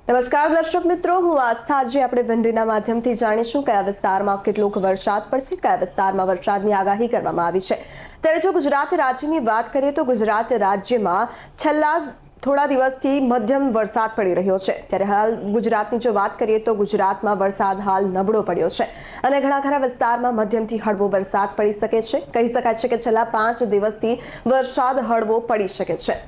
નમસ્કાર દર્શક મિત્રો, હું આસ્થા. આજે આપણે વેન્ડીના માધ્યમથી જાણીશું કયા વિસ્તારમાં કેટલોક વરસાદ પડશે, કયા વિસ્તારમાં વરસાદની આગાહી કરવામાં આવી છે. ત્યારે જો ગુજરાત રાજ્યની વાત કરીએ તો ગુજરાત રાજ્યમાં છેલ્લા થોડા દિવસથી મધ્યમ વરસાદ પડી રહ્યો છે. ત્યારે હાલ ગુજરાતની જો વાત કરીએ તો ગુજરાતમાં વરસાદ હાલ નબળો પડ્યો છે અને ઘણા ખરા વિસ્તારમાં મધ્યમથી હળવો વરસાદ પડી શકે છે. કહી શકાય છે કે છેલ્લા 5 દિવસથી વરસાદ હળવો પડી શકે છે.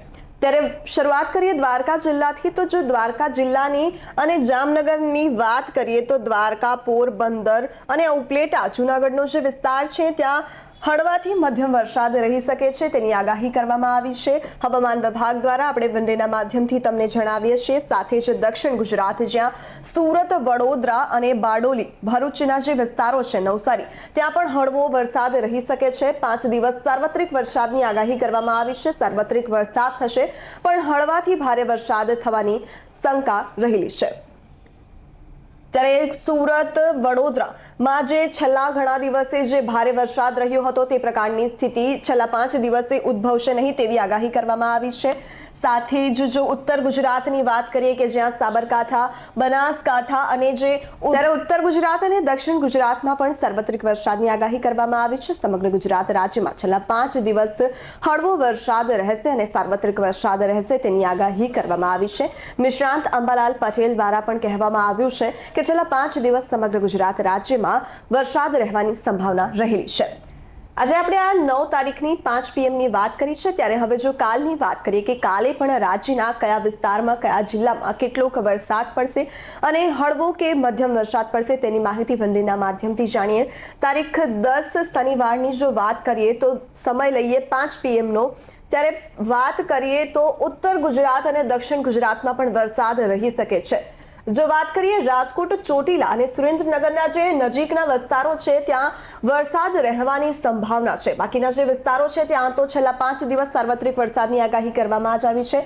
ત્યારે શરૂઆત કરીએ દ્વારકા જિલ્લાથી. તો જો દ્વારકા જિલ્લાની અને જામનગરની વાત કરીએ તો દ્વારકા, પોરબંદર અને ઉપલેટા, જૂનાગઢનો જે વિસ્તાર છે ત્યાં હળવાથી મધ્યમ વરસાદ રહી શકે છે, તેની આગાહી કરવામાં આવી છે હવામાન વિભાગ દ્વારા. આપણે વનડેના માધ્યમથી તમને જણાવીએ છીએ. સાથે જ દક્ષિણ ગુજરાત, જ્યાં સુરત, વડોદરા અને બારડોલી, ભરૂચના જે વિસ્તારો છે, નવસારી, ત્યાં પણ હળવો વરસાદ રહી શકે છે. 5 દિવસ સાર્વત્રિક વરસાદની આગાહી કરવામાં આવી છે. સાર્વત્રિક વરસાદ થશે પણ હળવાથી ભારે વરસાદ થવાની શંકા રહેલી છે. ત્યારે સુરત, વડોદરામાં જે છેલ્લા ઘણા દિવસે જે ભારે વરસાદ રહ્યો હતો તે પ્રકારની સ્થિતિ છેલ્લા 5 દિવસે ઉદ્ભવશે નહીં તેવી આગાહી કરવામાં આવી છે. સાથે જ જો ઉત્તર ગુજરાતની વાત કરીએ કે જ્યાં સાબરકાંઠા, બનાસકાંઠા અને ત્યારે ઉત્તર ગુજરાત અને દક્ષિણ ગુજરાતમાં પણ સાર્વત્રિક વરસાદની આગાહી કરવામાં આવી છે. સમગ્ર ગુજરાત રાજ્યમાં છેલ્લા 5 દિવસ હળવો વરસાદ રહેશે અને સાર્વત્રિક વરસાદ રહેશે તેની આગાહી કરવામાં આવી છે. નિષ્ણાંત અંબાલાલ પટેલ દ્વારા પણ કહેવામાં આવ્યું છે કે છેલ્લા 5 દિવસ સમગ્ર ગુજરાત રાજ્યમાં વરસાદ રહેવાની સંભાવના રહેલી છે. આજે આપણે આ 9 તારીખની 5 PM ની વાત કરી છે. ત્યારે હવે જો કાલની વાત કરીએ કે કાલે પણ રાજ્યના કયા વિસ્તારમાં, કયા જિલ્લામાં કેટલોક વરસાદ પડશે અને હળવો કે મધ્યમ વરસાદ પડશે તેની માહિતી વનડેના માધ્યમથી જાણીએ. તારીખ 10 શનિવારની જો વાત કરીએ તો સમય લઈએ 5 PM નો. ત્યારે વાત કરીએ તો ઉત્તર ગુજરાત અને દક્ષિણ ગુજરાતમાં પણ વરસાદ રહી શકે છે. જો વાત કરીએ રાજકોટ, ચોટીલા અને સુરેન્દ્રનગરના જે નજીકના વિસ્તારો છે ત્યાં વરસાદ રહેવાની સંભાવના છે. બાકીના જે વિસ્તારો છે ત્યાં તો છેલ્લા 5 દિવસ સાર્વત્રિક વરસાદની આગાહી કરવામાં જ આવી છે.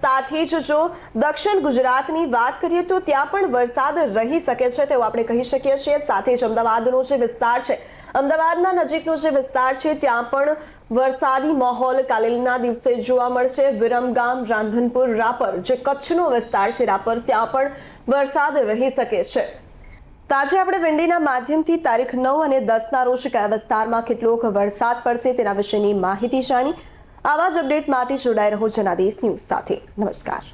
સાથે જ જો દક્ષિણ ગુજરાતની વાત કરીએ તો ત્યાં પણ વરસાદ રહી શકે છે તેવું આપણે કહી શકીએ છીએ. સાથે જ અમદાવાદનો જે વિસ્તાર છે, અમદાવાદના નજીકનો જે વિસ્તાર છે ત્યાં પણ વરસાદી માહોલ કાલેના દિવસે જોવા મળશે. વિરમગામ, રાંધનપુર, રાપર, જે કચ્છનો વિસ્તાર છે રાપર, ત્યાં પણ વરસાદ રહી શકે છે. આજે આપણે વેન્ડીના માધ્યમથી તારીખ 9 અને 10ના રોજ કયા વિસ્તારમાં કેટલોક વરસાદ પડશે તેના વિશેની માહિતી જાણી. આવા જ અપડેટ માટે જોડાઈ રહો જનાદેશ ન્યૂઝ સાથે. નમસ્કાર.